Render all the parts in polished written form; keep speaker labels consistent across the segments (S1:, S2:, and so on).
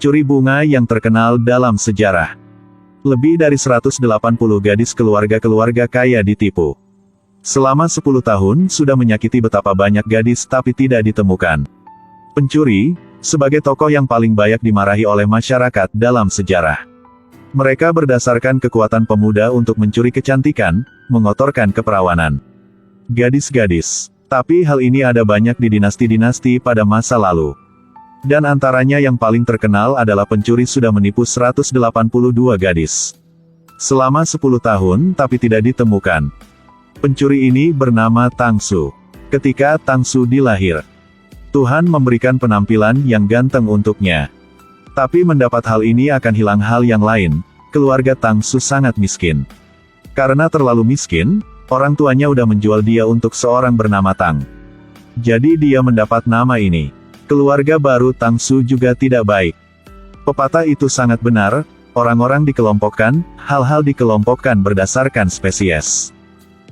S1: pencuri bunga yang terkenal dalam sejarah. Lebih dari 180 gadis keluarga-keluarga kaya ditipu. Selama 10 tahun sudah menyakiti betapa banyak gadis tapi tidak ditemukan. Pencuri, sebagai tokoh yang paling banyak dimarahi oleh masyarakat dalam sejarah. Mereka berdasarkan kekuatan pemuda untuk mencuri kecantikan, mengotorkan keperawanan. Gadis-gadis. Tapi hal ini ada banyak di dinasti-dinasti pada masa lalu. Dan antaranya yang paling terkenal adalah pencuri sudah menipu 182 gadis. Selama 10 tahun tapi tidak ditemukan. Pencuri ini bernama Tang Su. Ketika Tang Su dilahir, Tuhan memberikan penampilan yang ganteng untuknya. Tapi mendapat hal ini akan hilang hal yang lain, keluarga Tang Su sangat miskin. Karena terlalu miskin, orang tuanya udah menjual dia untuk seorang bernama Tang. Jadi dia mendapat nama ini. Keluarga baru Tang Su juga tidak baik. Pepatah itu sangat benar, orang-orang dikelompokkan, hal-hal dikelompokkan berdasarkan spesies.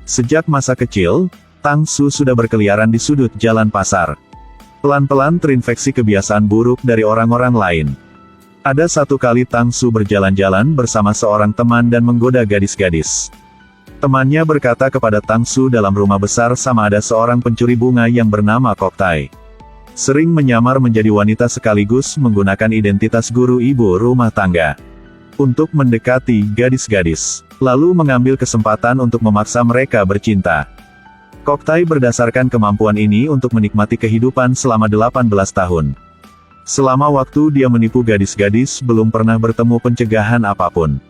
S1: Sejak masa kecil, Tang Su sudah berkeliaran di sudut jalan pasar. Pelan-pelan terinfeksi kebiasaan buruk dari orang-orang lain. Ada satu kali Tang Su berjalan-jalan bersama seorang teman dan menggoda gadis-gadis. Temannya berkata kepada Tang Su dalam rumah besar sama ada seorang pencuri bunga yang bernama Kok Tai. Sering menyamar menjadi wanita sekaligus menggunakan identitas guru ibu rumah tangga. Untuk mendekati gadis-gadis. Lalu mengambil kesempatan untuk memaksa mereka bercinta. Kok Tai berdasarkan kemampuan ini untuk menikmati kehidupan selama 18 tahun. Selama waktu dia menipu gadis-gadis belum pernah bertemu pencegahan apapun.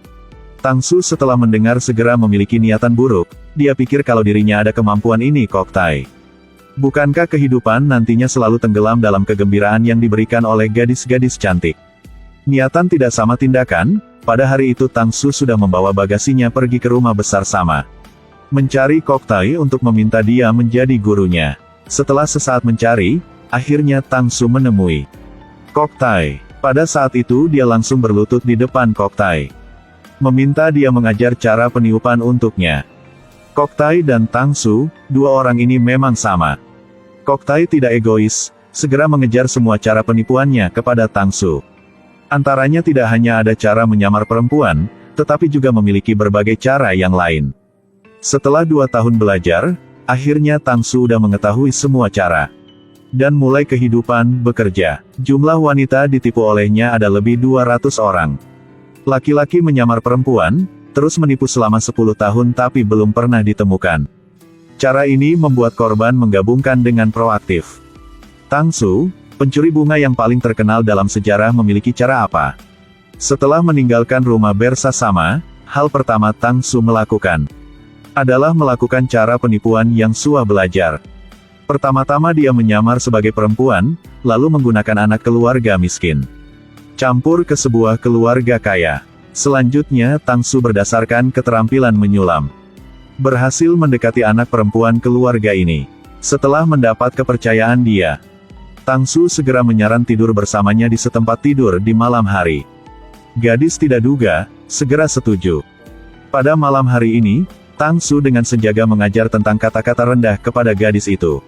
S1: Tang Su setelah mendengar segera memiliki niatan buruk, dia pikir kalau dirinya ada kemampuan ini Kok Tai. Bukankah kehidupan nantinya selalu tenggelam dalam kegembiraan yang diberikan oleh gadis-gadis cantik? Niatan tidak sama tindakan, pada hari itu Tang Su sudah membawa bagasinya pergi ke rumah besar sama. Mencari Kok Tai untuk meminta dia menjadi gurunya. Setelah sesaat mencari, akhirnya Tang Su menemui Kok Tai. Pada saat itu dia langsung berlutut di depan Kok Tai. Meminta dia mengajar cara peniupan untuknya. Kok Tai dan Tang Su, dua orang ini memang sama. Kok Tai tidak egois, segera mengejar semua cara penipuannya kepada Tang Su. Antaranya tidak hanya ada cara menyamar perempuan, tetapi juga memiliki berbagai cara yang lain. Setelah 2 tahun belajar, akhirnya Tang Su sudah mengetahui semua cara. Dan mulai kehidupan bekerja. Jumlah wanita ditipu olehnya ada lebih 200 orang. Laki-laki menyamar perempuan, terus menipu selama 10 tahun tapi belum pernah ditemukan. Cara ini membuat korban menggabungkan dengan proaktif. Tang Su, pencuri bunga yang paling terkenal dalam sejarah memiliki cara apa? Setelah meninggalkan rumah bersama, hal pertama Tang Su melakukan adalah melakukan cara penipuan yang Sua belajar. Pertama-tama dia menyamar sebagai perempuan, lalu menggunakan anak keluarga miskin. Campur ke sebuah keluarga kaya. Selanjutnya Tang Su berdasarkan keterampilan menyulam. Berhasil mendekati anak perempuan keluarga ini. Setelah mendapat kepercayaan dia, Tang Su segera menyaran tidur bersamanya di setempat tidur di malam hari. Gadis tidak duga, segera setuju. Pada malam hari ini, Tang Su dengan sengaja mengajar tentang kata-kata rendah kepada gadis itu.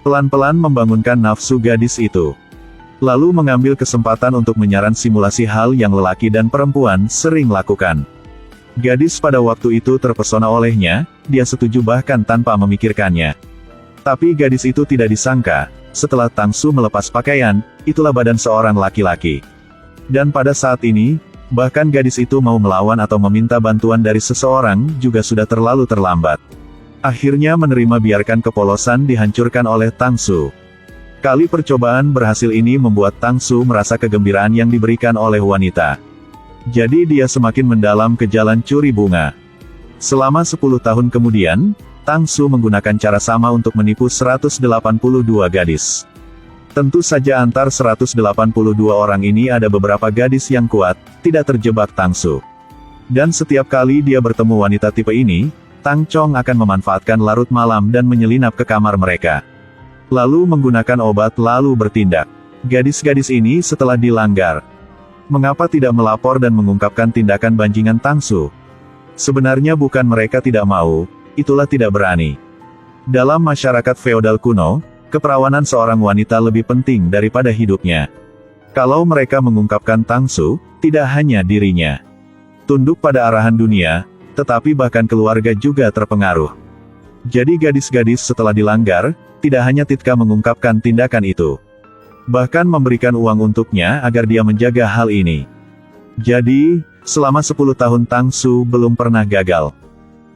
S1: Pelan-pelan membangunkan nafsu gadis itu. Lalu mengambil kesempatan untuk menyaran simulasi hal yang lelaki dan perempuan sering lakukan. Gadis pada waktu itu terpesona olehnya, dia setuju bahkan tanpa memikirkannya. Tapi gadis itu tidak disangka, setelah Tang Su melepas pakaian, itulah badan seorang laki-laki. Dan pada saat ini, bahkan gadis itu mau melawan atau meminta bantuan dari seseorang juga sudah terlalu terlambat. Akhirnya menerima biarkan kepolosan dihancurkan oleh Tang Su. Kali percobaan berhasil ini membuat Tang Su merasa kegembiraan yang diberikan oleh wanita. Jadi dia semakin mendalam ke jalan curi bunga. Selama 10 tahun kemudian, Tang Su menggunakan cara sama untuk menipu 182 gadis. Tentu saja antar 182 orang ini ada beberapa gadis yang kuat, tidak terjebak Tang Su. Dan setiap kali dia bertemu wanita tipe ini, Tang Chong akan memanfaatkan larut malam dan menyelinap ke kamar mereka. Lalu menggunakan obat lalu bertindak. Gadis-gadis ini setelah dilanggar. Mengapa tidak melapor dan mengungkapkan tindakan bajingan Tang Su? Sebenarnya bukan mereka tidak mau, itulah tidak berani. Dalam masyarakat feodal kuno, keperawanan seorang wanita lebih penting daripada hidupnya. Kalau mereka mengungkapkan Tang Su, tidak hanya dirinya tunduk pada arahan dunia, tetapi bahkan keluarga juga terpengaruh. Jadi gadis-gadis setelah dilanggar, tidak hanya Titka mengungkapkan tindakan itu, bahkan memberikan uang untuknya agar dia menjaga hal ini. Jadi, selama 10 tahun Tang Su belum pernah gagal.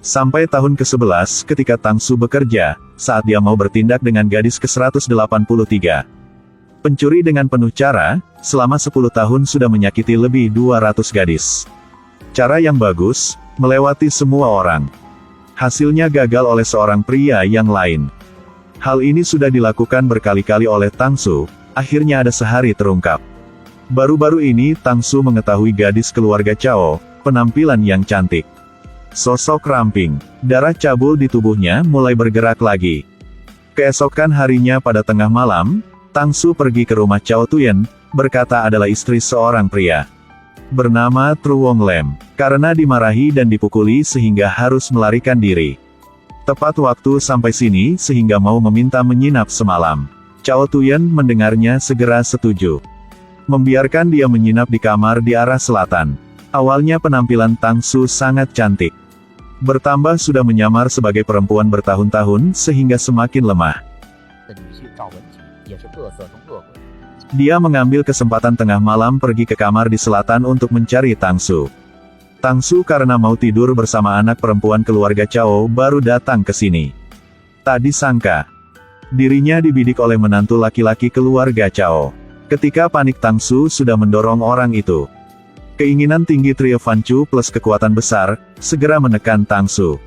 S1: Sampai tahun ke-11 ketika Tang Su bekerja, saat dia mau bertindak dengan gadis ke-183. Pencuri dengan penuh cara, selama 10 tahun sudah menyakiti lebih 200 gadis. Cara yang bagus, melewati semua orang. Hasilnya gagal oleh seorang pria yang lain. Hal ini sudah dilakukan berkali-kali oleh Tang Su, akhirnya ada sehari terungkap. Baru-baru ini Tang Su mengetahui gadis keluarga Cao, penampilan yang cantik. Sosok ramping, darah cabul di tubuhnya mulai bergerak lagi. Keesokan harinya pada tengah malam, Tang Su pergi ke rumah Cao Tuyen, berkata adalah istri seorang pria bernama Tru Wong Lem, karena dimarahi dan dipukuli sehingga harus melarikan diri. Tepat waktu sampai sini sehingga mau meminta menginap semalam. Cao Tuyen mendengarnya segera setuju. Membiarkan dia menginap di kamar di arah selatan. Awalnya penampilan Tang Su sangat cantik. Bertambah sudah menyamar sebagai perempuan bertahun-tahun sehingga semakin lemah. Dia mengambil kesempatan tengah malam pergi ke kamar di selatan untuk mencari Tang Su. Tang Su karena mau tidur bersama anak perempuan keluarga Cao baru datang ke sini. Tak disangka, dirinya dibidik oleh menantu laki-laki keluarga Cao. Ketika panik Tang Su sudah mendorong orang itu. Keinginan tinggi trio Fan Chu plus kekuatan besar, segera menekan Tang Su.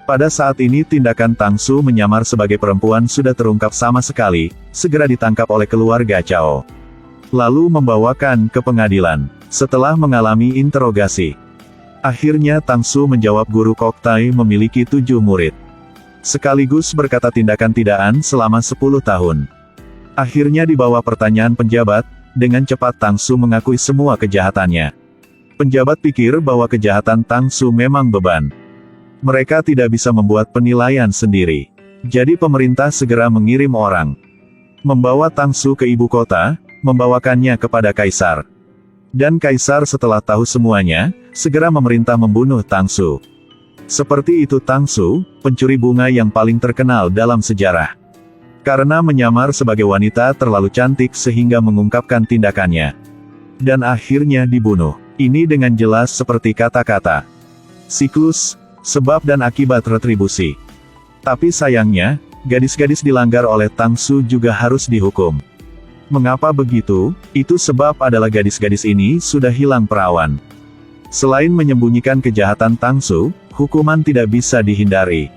S1: Pada saat ini tindakan Tang Su menyamar sebagai perempuan sudah terungkap sama sekali, segera ditangkap oleh keluarga Cao. Lalu membawakan ke pengadilan. Setelah mengalami interogasi, akhirnya Tang Su menjawab guru Koktai memiliki 7 murid. Sekaligus berkata tindakan tidaan selama 10 tahun. Akhirnya di bawah pertanyaan penjabat, dengan cepat Tang Su mengakui semua kejahatannya. Penjabat pikir bahwa kejahatan Tang Su memang beban. Mereka tidak bisa membuat penilaian sendiri. Jadi pemerintah segera mengirim orang. Membawa Tang Su ke ibu kota, membawakannya kepada Kaisar. Dan Kaisar setelah tahu semuanya, segera memerintah membunuh Tang Su. Seperti itu Tang Su, pencuri bunga yang paling terkenal dalam sejarah. Karena menyamar sebagai wanita terlalu cantik sehingga mengungkapkan tindakannya. Dan akhirnya dibunuh. Ini dengan jelas seperti kata-kata siklus, sebab dan akibat retribusi. Tapi sayangnya, gadis-gadis dilanggar oleh Tang Su juga harus dihukum. Mengapa begitu? Itu sebab adalah gadis-gadis ini sudah hilang perawan. Selain menyembunyikan kejahatan Tang Su, hukuman tidak bisa dihindari.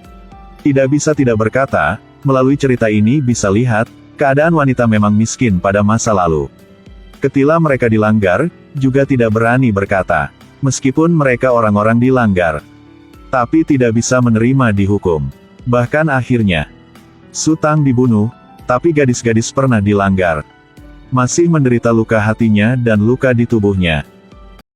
S1: Tidak bisa tidak berkata, melalui cerita ini bisa lihat, keadaan wanita memang miskin pada masa lalu. Ketika mereka dilanggar, juga tidak berani berkata. Meskipun mereka orang-orang dilanggar, tapi tidak bisa menerima dihukum. Bahkan akhirnya, Su Tang dibunuh, tapi gadis-gadis pernah dilanggar. Masih menderita luka hatinya dan luka di tubuhnya.